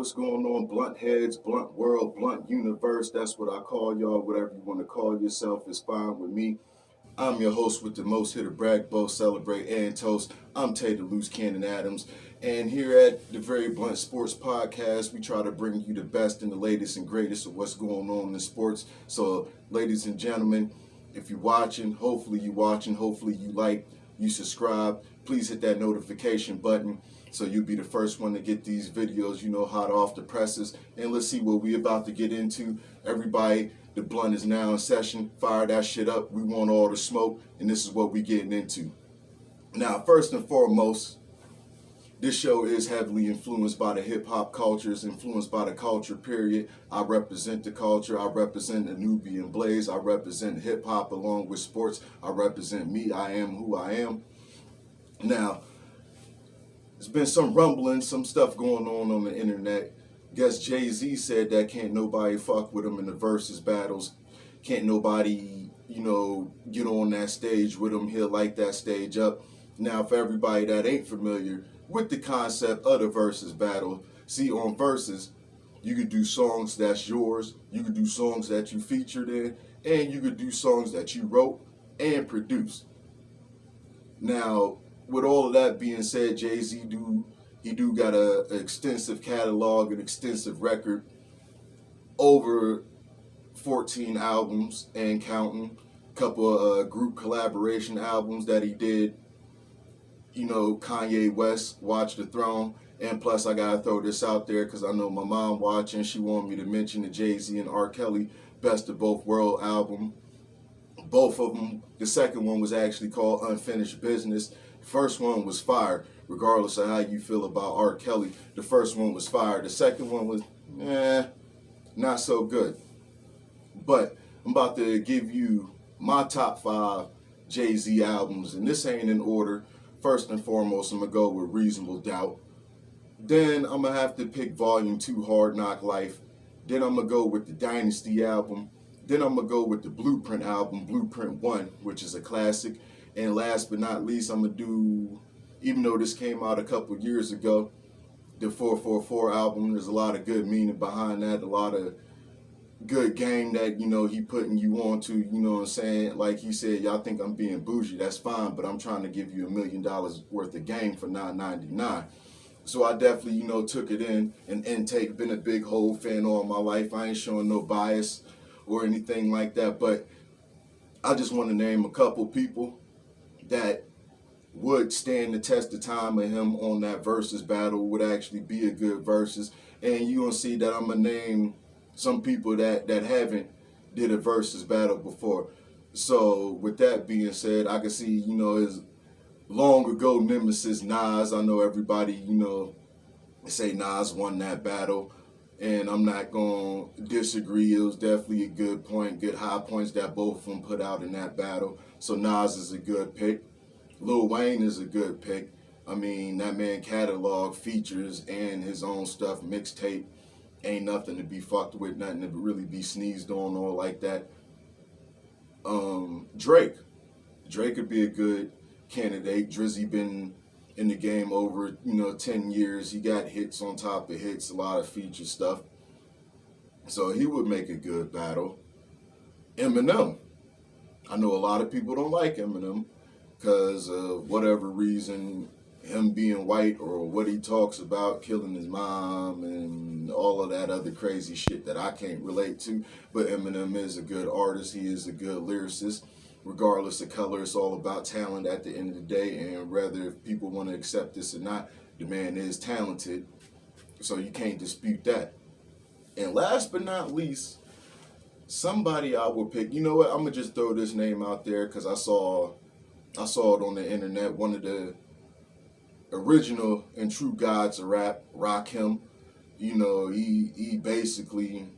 what's going on? Blunt heads, blunt world, blunt universe. That's what I call y'all. Whatever you want to call yourself is fine with me. I'm your host with the most hit to brag, boast, celebrate, and toast. I'm Taye the Loose Cannon Adams. And here at the Very Blunt Sports Podcast, we try to bring you the best and the latest and greatest of what's going on in sports. So, ladies and gentlemen, if you're watching, hopefully you like, you subscribe. Please hit that notification button so you'll be the first one to get these videos, hot off the presses. And let's see what we're about to get into. Everybody, the blunt is now in session. Fire that shit up. We want all the smoke, and this is what we're getting into. Now, first and foremost, this show is heavily influenced by the hip-hop culture. It's influenced by the culture, period. I represent the culture. I represent the Nubian Blaze. I represent hip-hop along with sports. I represent me. I am who I am. Now, there's been some rumbling, some stuff going on the internet. Guess Jay-Z said that can't nobody fuck with him in the versus battles. Can't nobody, get on that stage with him. He'll light that stage up. Now, for everybody that ain't familiar with the concept of the versus battle, see, on versus, you could do songs that's yours, you could do songs that you featured in, and you could do songs that you wrote and produced. Now, with all of that being said, Jay-Z do got an extensive catalog, an extensive record, over 14 albums and counting, couple of group collaboration albums that he did. Kanye West, Watch the Throne. And plus, I gotta throw this out there because I know my mom watching. She wanted me to mention the Jay-Z and R. Kelly Best of Both World album. Both of them, the second one was actually called Unfinished Business. The first one was fire, regardless of how you feel about R. Kelly. The first one was fire. The second one was, not so good. But I'm about to give you my top 5 Jay-Z albums, and this ain't in order. First and foremost, I'm going to go with Reasonable Doubt. Then I'm going to have to pick Volume 2, Hard Knock Life. Then I'm going to go with the Dynasty album. Then I'm going to go with the Blueprint album, Blueprint 1, which is a classic. And last but not least, I'm going to do, even though this came out a couple years ago, the 444 album. There's a lot of good meaning behind that, a lot of good game that, he putting you on to, you know what I'm saying? Like he said, y'all think I'm being bougie, that's fine, but I'm trying to give you $1 million worth of game for $9.99. So I definitely, took it in and intake, been a big Hov fan all my life. I ain't showing no bias or anything like that, but I just want to name a couple people that would stand the test of time of him on that versus battle, would actually be a good versus. And you're going to see that I'm going to name some people that haven't did a versus battle before. So with that being said, I can see, his long ago nemesis Nas. I know everybody, say Nas won that battle, and I'm not going to disagree. It was definitely a good point, good high points that both of them put out in that battle. So Nas is a good pick. Lil Wayne is a good pick. I mean, that man catalog features and his own stuff, mixtape. Ain't nothing to be fucked with, nothing to really be sneezed on or like that. Drake would be a good candidate. Drizzy been in the game over, 10 years. He got hits on top of hits, a lot of feature stuff. So he would make a good battle. Eminem. I know a lot of people don't like Eminem because of whatever reason, him being white or what he talks about, killing his mom and all of that other crazy shit that I can't relate to. But Eminem is a good artist. He is a good lyricist. Regardless of color, it's all about talent at the end of the day. And whether if people want to accept this or not, the man is talented. So you can't dispute that. And last but not least, somebody I will pick. You know what? I'm going to just throw this name out there because I saw it on the internet. One of the original and true gods of rap, Rakim. He basically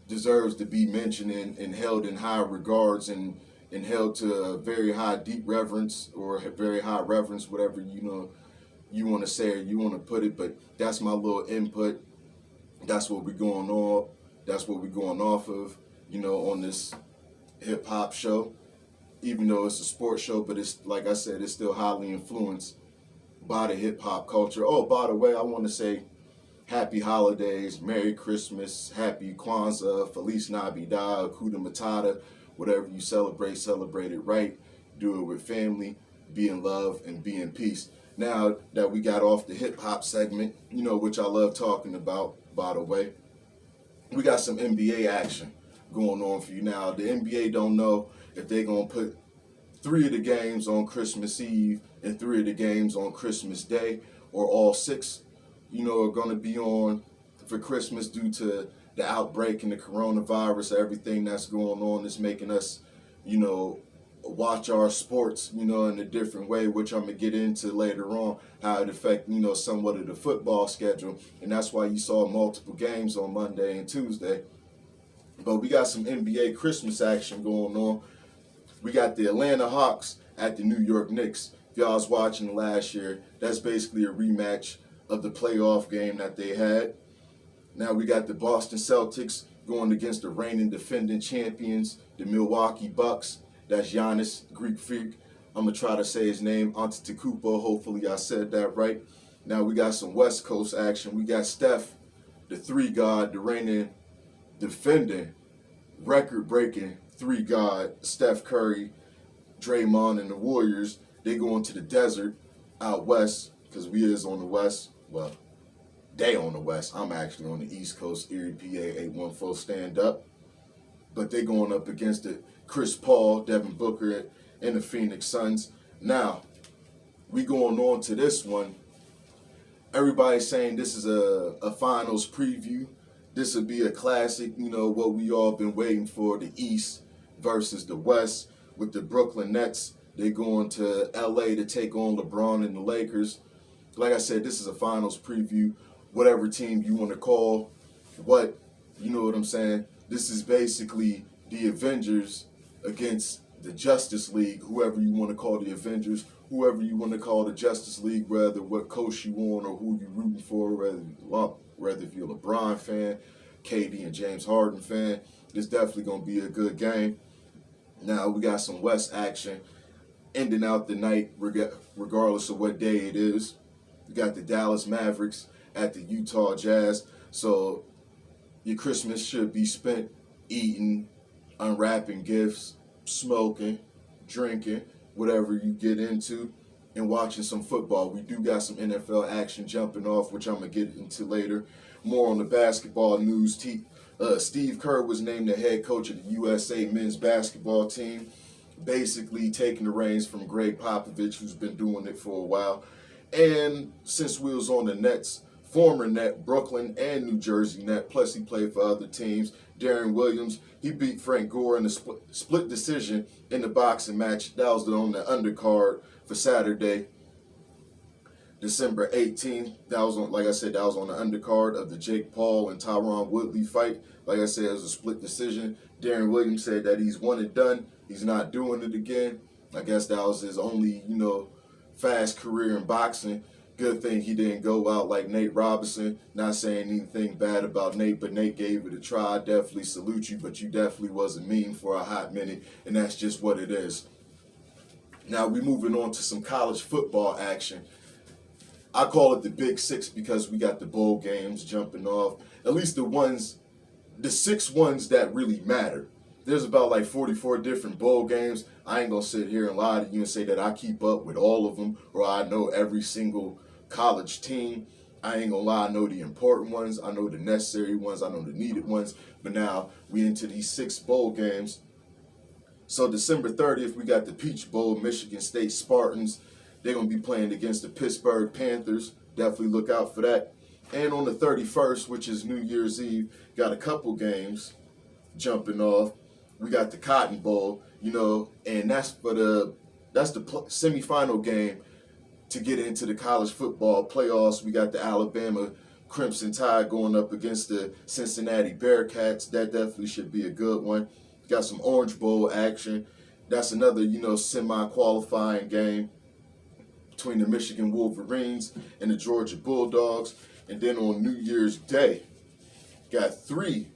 deserves to be mentioned and held in high regards and held to a very high deep reverence or very high reverence, whatever you want to say or you want to put it. But that's my little input. That's what we're going on. That's what we're going off of, on this hip hop show. Even though it's a sports show, but it's, like I said, it's still highly influenced by the hip hop culture. Oh, by the way, I want to say happy holidays, Merry Christmas, Happy Kwanzaa, Feliz Navidad, Kuda Matata, whatever you celebrate it right. Do it with family, be in love, and be in peace. Now that we got off the hip hop segment, which I love talking about, by the way, we got some NBA action going on for you now. The NBA don't know if they're going to put 3 of the games on Christmas Eve and 3 of the games on Christmas Day, or all 6, are going to be on for Christmas due to the outbreak and the coronavirus, everything that's going on is making us, watch our sports, in a different way, which I'm going to get into later on, how it affect, somewhat of the football schedule. And that's why you saw multiple games on Monday and Tuesday. But we got some NBA Christmas action going on. We got the Atlanta Hawks at the New York Knicks. If y'all was watching last year, that's basically a rematch of the playoff game that they had. Now we got the Boston Celtics going against the reigning defending champions, the Milwaukee Bucks. That's Giannis, Greek freak. I'm going to try to say his name, Antetokounmpo. Hopefully I said that right. Now we got some West Coast action. We got Steph, the 3-god, the reigning defending, record-breaking 3-god, Steph Curry, Draymond, and the Warriors. They going to the desert out west, because we is on the west. Well, they on the west. I'm actually on the East Coast, Erie, PA, 814, stand up. But they going up against it. Chris Paul, Devin Booker, and the Phoenix Suns. Now, we going on to this one. Everybody's saying this is a finals preview. This would be a classic, what we all been waiting for, the East versus the West. With the Brooklyn Nets, they going to LA to take on LeBron and the Lakers. Like I said, this is a finals preview. Whatever team you want to call, you know what I'm saying? This is basically the Avengers against the Justice League, whoever you want to call the Avengers, whoever you want to call the Justice League, whether what coach you on or who you rooting for, whether if you're a LeBron fan, KD and James Harden fan. It's definitely going to be a good game. Now we got some West action ending out the night, regardless of what day it is. We got the Dallas Mavericks at the Utah Jazz. So your Christmas should be spent eating, unwrapping gifts, smoking, drinking, whatever you get into, and watching some football. We do got some NFL action jumping off, which I'm going to get into later. More on the basketball news. Steve Kerr was named the head coach of the USA men's basketball team, basically taking the reins from Greg Popovich, who's been doing it for a while. And since we was on the Nets, former Net, Brooklyn and New Jersey Net, plus he played for other teams, Darren Williams, he beat Frank Gore in a split decision in the boxing match. That was on the undercard for Saturday, December 18th. That was on, like I said, that was on the undercard of the Jake Paul and Tyron Woodley fight. Like I said, it was a split decision. Darren Williams said that he's one and done. He's not doing it again. I guess that was his only, fast career in boxing. Good thing he didn't go out like Nate Robinson. Not saying anything bad about Nate, but Nate gave it a try. I definitely salute you, but you definitely wasn't mean for a hot minute, and that's just what it is. Now we moving on to some college football action. I call it the Big Six because we got the bowl games jumping off. At least the 6 ones that really matter. There's about like 44 different bowl games. I ain't going to sit here and lie to you and say that I keep up with all of them or I know every single college team. I ain't going to lie. I know the important ones. I know the necessary ones. I know the needed ones. But now we into these 6 bowl games. So December 30th, we got the Peach Bowl, Michigan State Spartans. They're going to be playing against the Pittsburgh Panthers. Definitely look out for that. And on the 31st, which is New Year's Eve, got a couple games jumping off. We got the Cotton Bowl, and that's the semifinal game to get into the college football playoffs. We got the Alabama Crimson Tide going up against the Cincinnati Bearcats. That definitely should be a good one. Got some Orange Bowl action. That's another, semi-qualifying game between the Michigan Wolverines and the Georgia Bulldogs. And then on New Year's Day, got three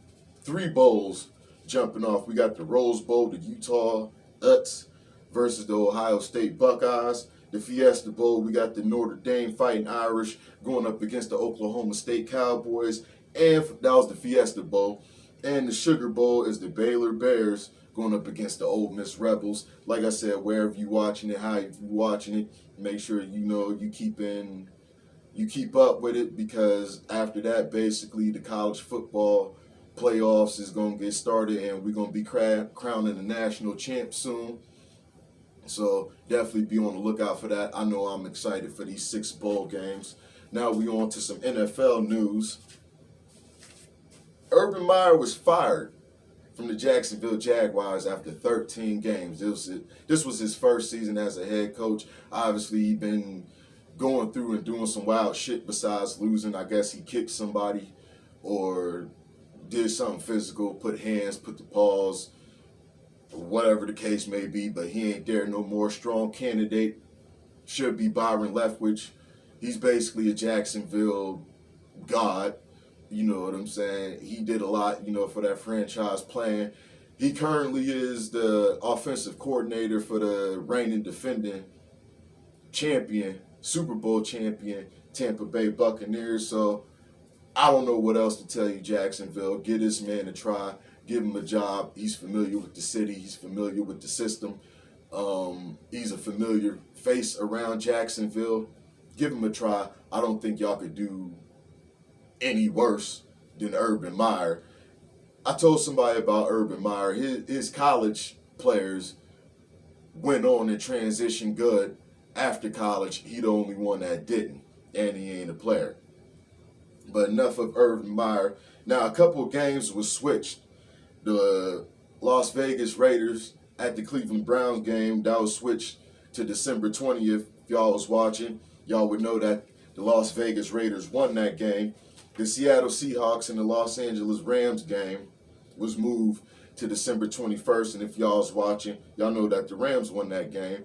bowls jumping off. We got the Rose Bowl, the Utah Utes versus the Ohio State Buckeyes. the Fiesta Bowl, we got the Notre Dame Fighting Irish going up against the Oklahoma State Cowboys, and that was the Fiesta Bowl. And the Sugar Bowl is the Baylor Bears going up against the Ole Miss Rebels. Like I said, wherever you watching it, how you watching it, make sure you keep up with it, because after that, basically the college football playoffs is going to get started, and we're going to be crowning the national champ soon. So definitely be on the lookout for that. I know I'm excited for these 6 bowl games. Now we on to some NFL news. Urban Meyer was fired from the Jacksonville Jaguars after 13 games. This was his first season as a head coach. Obviously, he'd been going through and doing some wild shit besides losing. I guess he kicked somebody or did something physical, put hands, put the paws, whatever the case may be, but he ain't there no more. Strong candidate should be Byron Leftwich. He's basically a Jacksonville god. You know what I'm saying? He did a lot, for that franchise plan. He currently is the offensive coordinator for the reigning defending champion, Super Bowl champion, Tampa Bay Buccaneers. So I don't know what else to tell you, Jacksonville. Give this man a try. Give him a job. He's familiar with the city. He's familiar with the system. He's a familiar face around Jacksonville. Give him a try. I don't think y'all could do any worse than Urban Meyer. I told somebody about Urban Meyer. His college players went on and transitioned good. After college, he the only one that didn't, and he ain't a player. But enough of Urban Meyer. Now, a couple of games was switched. The Las Vegas Raiders at the Cleveland Browns game, that was switched to December 20th. If y'all was watching, y'all would know that the Las Vegas Raiders won that game. The Seattle Seahawks and the Los Angeles Rams game was moved to December 21st. And if y'all was watching, y'all know that the Rams won that game.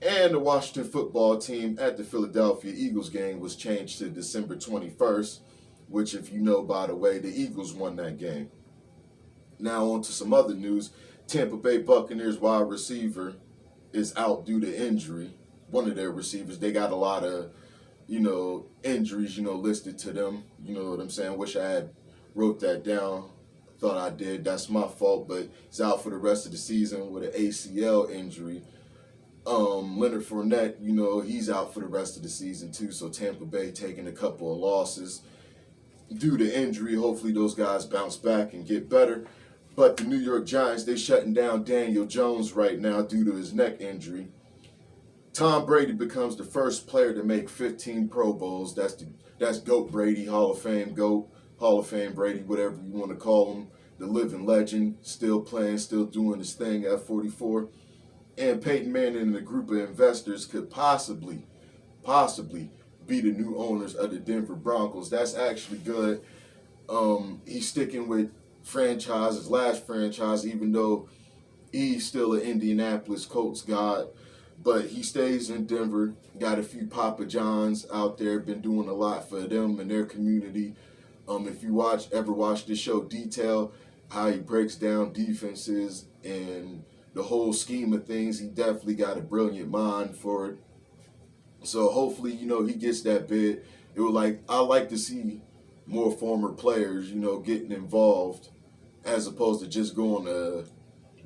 And the Washington football team at the Philadelphia Eagles game was changed to December 21st, which, if you know, by the way, the Eagles won that game. Now on to some other news. Tampa Bay Buccaneers wide receiver is out due to injury. One of their receivers, they got a lot of, injuries, listed to them. You know what I'm saying? Wish I had wrote that down. Thought I did. That's my fault, but he's out for the rest of the season with an ACL injury. Leonard Fournette, he's out for the rest of the season too. So Tampa Bay taking a couple of losses due to injury. Hopefully those guys bounce back and get better. But the New York Giants, they shutting down Daniel Jones right now due to his neck injury. Tom Brady becomes the first player to make 15 Pro Bowls. That's GOAT Brady, Hall of Fame GOAT, Hall of Fame Brady, whatever you want to call him. The living legend, still playing, still doing his thing at 44. And Peyton Manning and a group of investors could possibly be the new owners of the Denver Broncos. That's actually good. He's sticking with his last franchise, even though he's still an Indianapolis Colts god. But he stays in Denver, got a few Papa Johns out there, been doing a lot for them and their community. If you ever watch the show Detail, how he breaks down defenses and the whole scheme of things, he definitely got a brilliant mind for it. So hopefully, he gets that bid. I like to see more former players, getting involved as opposed to just going to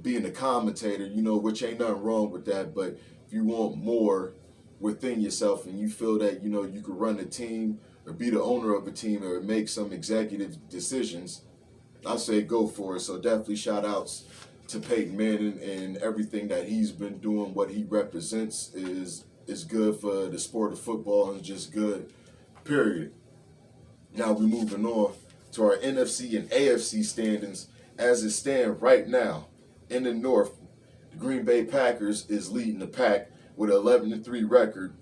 being a commentator, which ain't nothing wrong with that. But if you want more within yourself and you feel that, you could run a team or be the owner of a team or make some executive decisions, I say go for it. So definitely shout outs to Peyton Manning and everything that he's been doing. What he represents is good for the sport of football and just good, period. Now we're moving on to our NFC and AFC standings as it stands right now. In the North, the Green Bay Packers is leading the pack with an 11-3 record.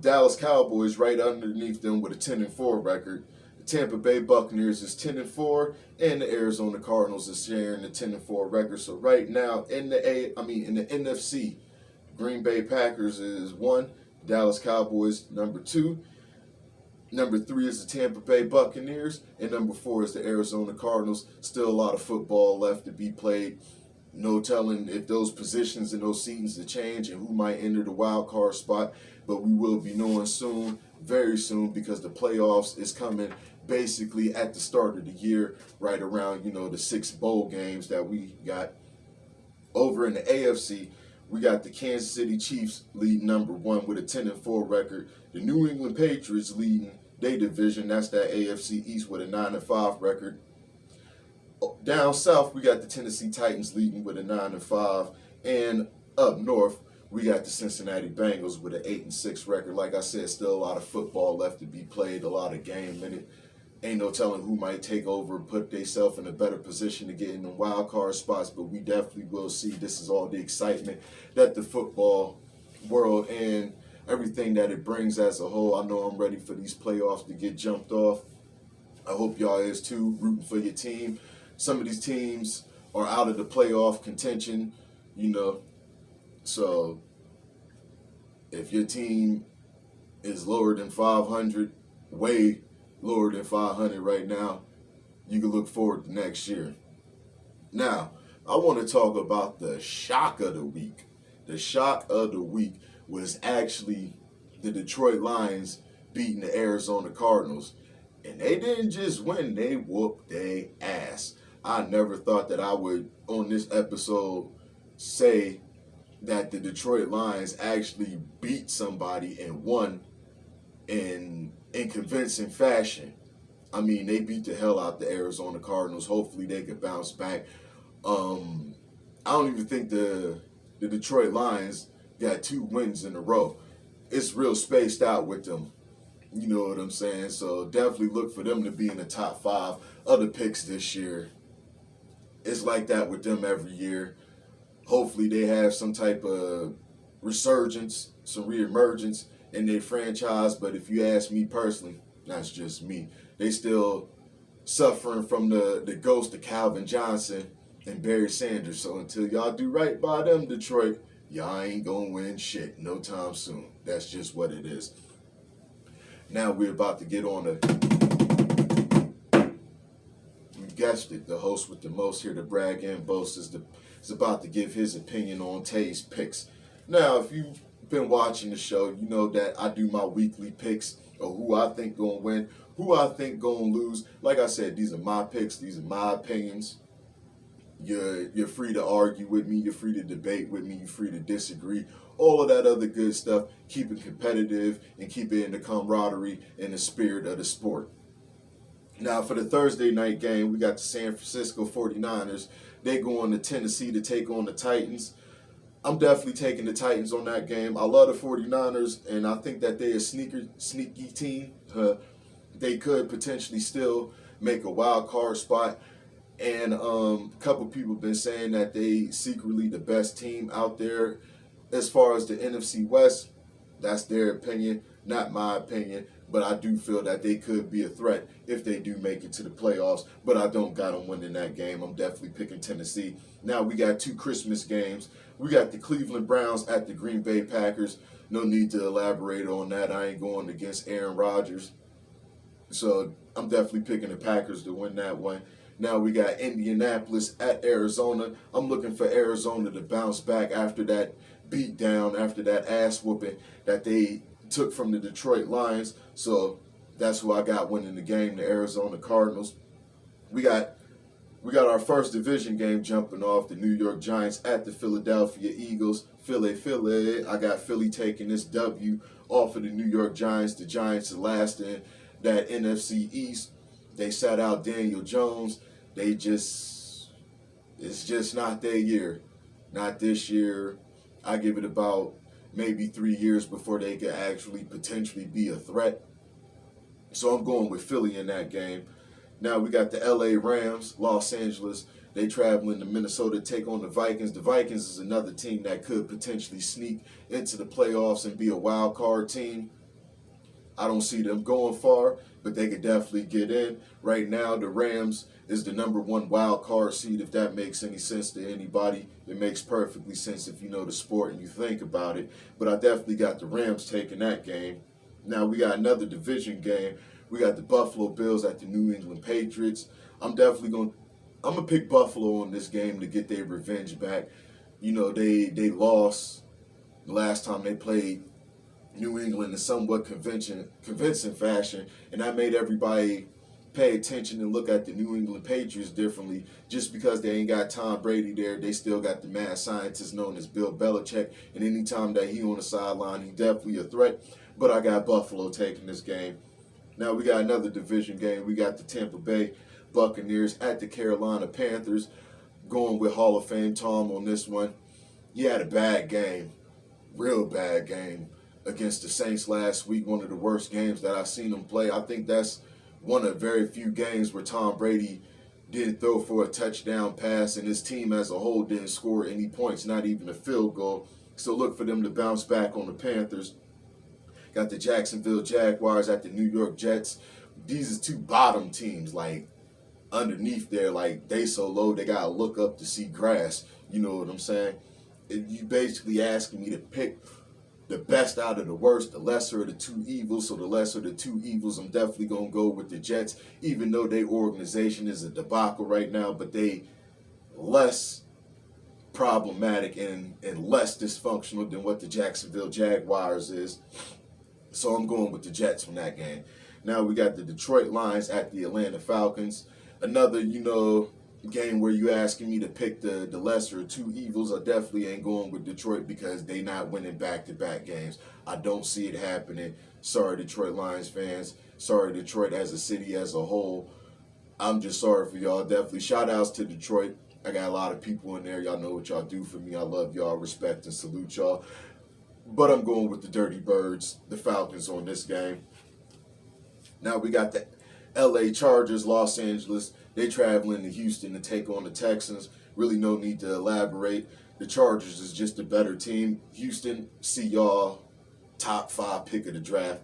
Dallas Cowboys right underneath them with a 10-4 record. The Tampa Bay Buccaneers is 10-4, and the Arizona Cardinals is sharing the 10-4 record. So right now in the NFC, Green Bay Packers is 1, Dallas Cowboys number 2. Number 3 is the Tampa Bay Buccaneers, and number 4 is the Arizona Cardinals. Still a lot of football left to be played. No telling if those positions and those seasons to change and who might enter the wild card spot, but we will be knowing soon, very soon, because the playoffs is coming basically at the start of the year, right around, the 6 bowl games that we got. Over in the AFC, we got the Kansas City Chiefs leading number 1 with a 10-4 record. The New England Patriots leading their division, that's that AFC East with a 9-5 record. Down south, we got the Tennessee Titans leading with a 9-5, and up north, we got the Cincinnati Bengals with an 8-6 record. Like I said, still a lot of football left to be played, a lot of game in it. Ain't no telling who might take over, put themselves in a better position to get in the wild card spots, but we definitely will see. This is all the excitement that the football world and everything that it brings as a whole. I know I'm ready for these playoffs to get jumped off. I hope y'all is too, rooting for your team. Some of these teams are out of the playoff contention, so if your team is lower than 500, way lower than 500 right now, you can look forward to next year. Now, I want to talk about the shock of the week. The shock of the week was actually the Detroit Lions beating the Arizona Cardinals. And they didn't just win, they whooped their ass. I never thought that I would, on this episode, say that the Detroit Lions actually beat somebody and won in convincing fashion. I mean, they beat the hell out the Arizona Cardinals. Hopefully they could bounce back. I don't even think the Detroit Lions got 2 wins in a row. It's real spaced out with them. You know what I'm saying? So definitely look for them to be in the top 5 of the picks this year. It's like that with them every year. Hopefully they have some type of resurgence, some reemergence in their franchise. But if you ask me personally, that's just me. They still suffering from the ghost of Calvin Johnson and Barry Sanders. So until y'all do right by them, Detroit, y'all ain't gonna win shit no time soon. That's just what it is. Now we're about to get on you guessed it, the host with the most here to brag and boast is about to give his opinion on Taye's picks. Now, if you've been watching the show, you know that I do my weekly picks of who I think gonna win, who I think gonna lose. Like I said, these are my picks, these are my opinions. You're free to argue with me, you're free to debate with me, you're free to disagree. All of that other good stuff, keep it competitive and keep it in the camaraderie and the spirit of the sport. Now, for the Thursday night game, we got the San Francisco 49ers. They go on to Tennessee to take on the Titans. I'm definitely taking the Titans on that game. I love the 49ers, and I think that they're a sneaky team. They could potentially still make a wild card spot. And a couple people have been saying that they secretly the best team out there as far as the NFC West. That's their opinion, not my opinion. But I do feel that they could be a threat if they do make it to the playoffs. But I don't got them winning that game. I'm definitely picking Tennessee. Now we got 2 Christmas games. We got the Cleveland Browns at the Green Bay Packers. No need to elaborate on that. I ain't going against Aaron Rodgers. So I'm definitely picking the Packers to win that one. Now we got Indianapolis at Arizona. I'm looking for Arizona to bounce back after that beat down, after that ass whooping that they took from the Detroit Lions. So that's who I got winning the game, the Arizona Cardinals. We got our first division game jumping off, the New York Giants at the Philadelphia Eagles. Philly. I got Philly taking this W off of the New York Giants. The Giants are last in that NFC East. They sat out Daniel Jones. It's just not their year. Not this year. I give it about maybe 3 years before they could actually potentially be a threat. So I'm going with Philly in that game. Now we got the LA Rams, Los Angeles. They traveling to Minnesota to take on the Vikings. The Vikings is another team that could potentially sneak into the playoffs and be a wild card team. I don't see them going far, but they could definitely get in. Right now, the Rams is the #1 wild card seed, if that makes any sense to anybody. It makes perfectly sense if you know the sport and you think about it. But I definitely got the Rams taking that game. Now we got another division game. We got the Buffalo Bills at the New England Patriots. I'm definitely going to I'm gonna pick Buffalo in this game to get their revenge back. You know, they lost the last time they played New England in somewhat convincing fashion, and that made everybody pay attention and look at the New England Patriots differently. Just because they ain't got Tom Brady there, they still got the mad scientist known as Bill Belichick, and anytime that he on the sideline, he definitely a threat. But I got Buffalo taking this game. Now we got another division game. We got the Tampa Bay Buccaneers at the Carolina Panthers, going with Hall of Fame Tom on this one. He had a bad game, real bad game against the Saints last week, one of the worst games that I've seen him play. I think that's one of very few games where Tom Brady didn't throw for a touchdown pass and his team as a whole didn't score any points, not even a field goal. So look for them to bounce back on the Panthers. Got the Jacksonville Jaguars at the New York Jets. These are two bottom teams, like underneath there, like they so low they gotta look up to see grass. You know what I'm saying? You basically asking me to pick the best out of the worst, the lesser of the two evils. So the lesser of the two evils, I'm definitely going to go with the Jets, even though their organization is a debacle right now, but they less problematic and less dysfunctional than what the Jacksonville Jaguars is. So I'm going with the Jets from that game. Now we got the Detroit Lions at the Atlanta Falcons. Another, game where you asking me to pick the lesser of two evils. I definitely ain't going with Detroit because they not winning back-to-back games. I don't see it happening. Sorry, Detroit Lions fans. Sorry, Detroit as a city as a whole. I'm just sorry for y'all. Definitely shout outs to Detroit. I got a lot of people in there. Y'all know what y'all do for me. I love y'all, respect and salute y'all. But I'm going with the Dirty Birds, the Falcons on this game. Now we got the LA Chargers, Los Angeles. They traveling to Houston to take on the Texans. Really no need to elaborate. The Chargers is just a better team. Houston, see y'all top 5 pick of the draft.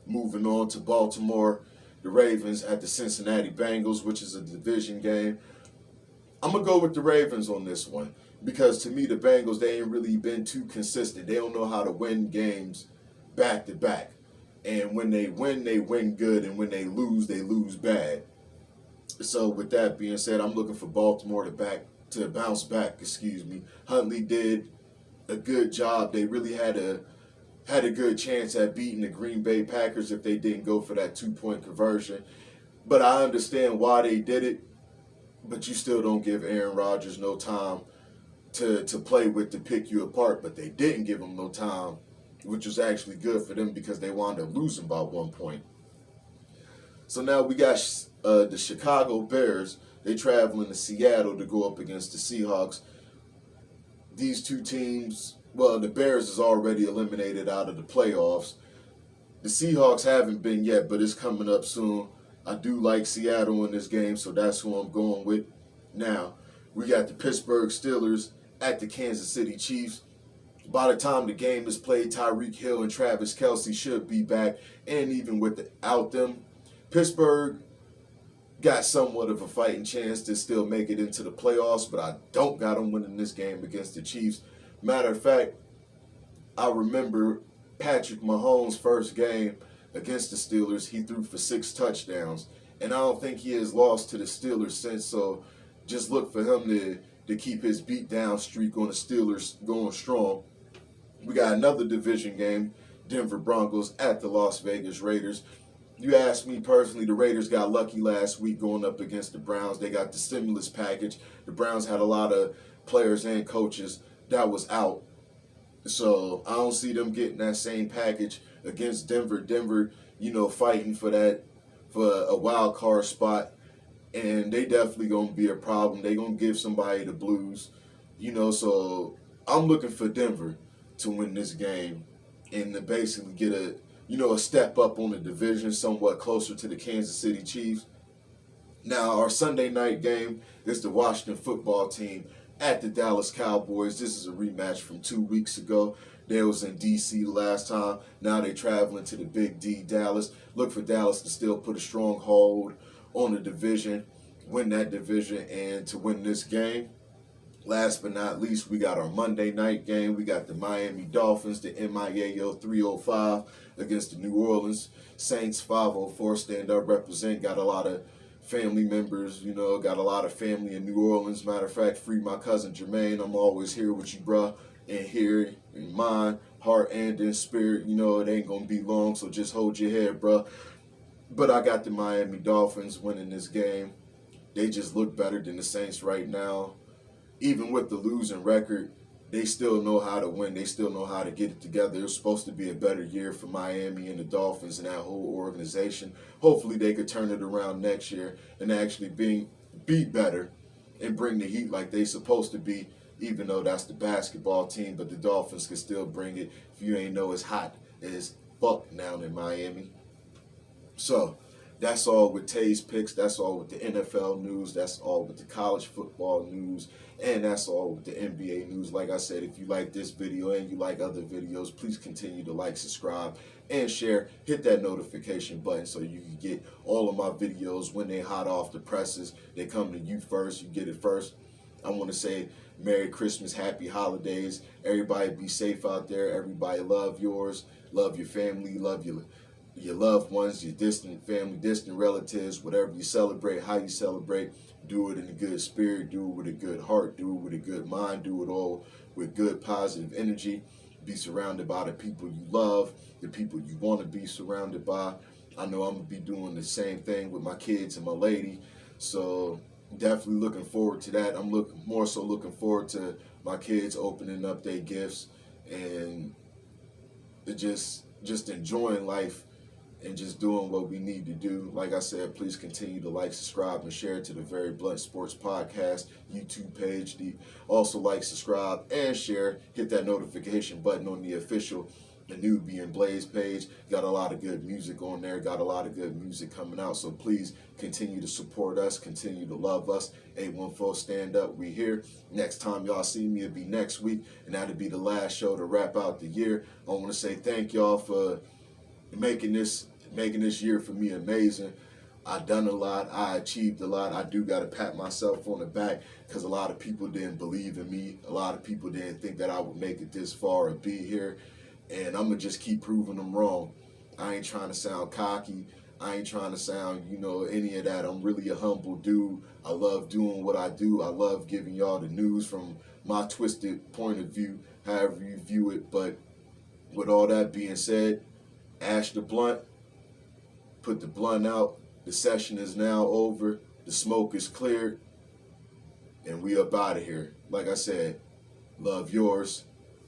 Moving on to Baltimore, the Ravens at the Cincinnati Bengals, which is a division game. I'm going to go with the Ravens on this one because to me the Bengals, they ain't really been too consistent. They don't know how to win games back to back. And when they win good, and when they lose bad. So with that being said, I'm looking for Baltimore to bounce back. Huntley did a good job. They really had a good chance at beating the Green Bay Packers if they didn't go for that 2-point conversion. But I understand why they did it. But you still don't give Aaron Rodgers no time to play with to pick you apart. But they didn't give him no time, which was actually good for them because they wound up losing by 1 point. So now we got the Chicago Bears. They traveling to Seattle to go up against the Seahawks. These two teams, well, the Bears is already eliminated out of the playoffs. The Seahawks haven't been yet, but it's coming up soon. I do like Seattle in this game, so that's who I'm going with. Now, we got the Pittsburgh Steelers at the Kansas City Chiefs. By the time the game is played, Tyreek Hill and Travis Kelce should be back, and even without them, Pittsburgh got somewhat of a fighting chance to still make it into the playoffs, but I don't got them winning this game against the Chiefs. Matter of fact, I remember Patrick Mahomes' first game against the Steelers. He threw for 6 touchdowns, and I don't think he has lost to the Steelers since, so just look for him to keep his beat-down streak on the Steelers going strong. We got another division game, Denver Broncos at the Las Vegas Raiders. You ask me personally, the Raiders got lucky last week going up against the Browns. They got the stimulus package. The Browns had a lot of players and coaches that was out. So I don't see them getting that same package against Denver. Denver, fighting for a wild card spot. And they definitely going to be a problem. They going to give somebody the blues. So I'm looking for Denver to win this game and to basically get a step up on the division, somewhat closer to the Kansas City Chiefs. Now, our Sunday night game is the Washington football team at the Dallas Cowboys. This is a rematch from 2 weeks ago. They was in D.C. last time. Now they traveling to the Big D, Dallas. Look for Dallas to still put a strong hold on the division, win that division, and to win this game. Last but not least, we got our Monday night game. We got the Miami Dolphins, the MIAO 305 against the New Orleans Saints 504. Stand up, represent. Got a lot of family members, you know, got a lot of family in New Orleans. Matter of fact, free my cousin Jermaine. I'm always here with you, bruh, and here in mind, heart, and in spirit. You know, it ain't going to be long, so just hold your head, bruh. But I got the Miami Dolphins winning this game. They just look better than the Saints right now. Even with the losing record, they still know how to win. They still know how to get it together. It was supposed to be a better year for Miami and the Dolphins and that whole organization. Hopefully they could turn it around next year and actually be better and bring the heat like they supposed to be, even though that's the basketball team. But the Dolphins can still bring it. If you ain't know, it's hot as fuck now in Miami. So that's all with Taye's picks. That's all with the NFL news. That's all with the college football news. And that's all with the NBA news. Like I said, if you like this video and you like other videos, please continue to like, subscribe, and share. Hit that notification button so you can get all of my videos when they hot off the presses. They come to you first. You get it first. I want to say Merry Christmas, Happy Holidays. Everybody be safe out there. Everybody love yours. Love your family. Love your loved ones, your distant family, distant relatives, whatever you celebrate, how you celebrate. Do it in a good spirit, do it with a good heart, do it with a good mind, do it all with good positive energy. Be surrounded by the people you love, the people you want to be surrounded by. I know I'm going to be doing the same thing with my kids and my lady, so definitely looking forward to that. I'm more so looking forward to my kids opening up their gifts and just enjoying life and just doing what we need to do. Like I said, please continue to like, subscribe, and share to the Very Blunt Sports Podcast YouTube page. Also like, subscribe, and share. Hit that notification button on the official The Newbie and Blaze page. Got a lot of good music on there. Got a lot of good music coming out. So please continue to support us. Continue to love us. 814 Stand Up. We here. Next time y'all see me, it'll be next week. And that'll be the last show to wrap out the year. I want to say thank y'all for making this year for me amazing. I done a lot. I achieved a lot. I do got to pat myself on the back because a lot of people didn't believe in me. A lot of people didn't think that I would make it this far or be here. And I'm going to just keep proving them wrong. I ain't trying to sound cocky. I ain't trying to sound, any of that. I'm really a humble dude. I love doing what I do. I love giving y'all the news from my twisted point of view, however you view it. But with all that being said, ash the blunt, put the blunt out. The session is now over. The smoke is cleared. And we up out of here. Like I said, love yours.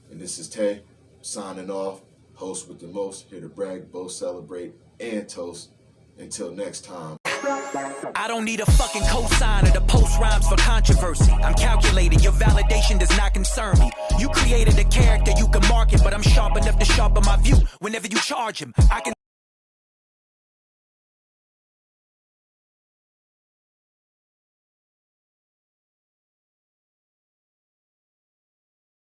And this is Taye signing off. Host with the most. Here to brag, both celebrate, and toast. Until next time. I don't need a fucking cosigner to post rhymes for controversy. I'm calculated, your validation does not concern me. You created a character you can market, but I'm sharp enough to sharpen my view. Whenever you charge him, I can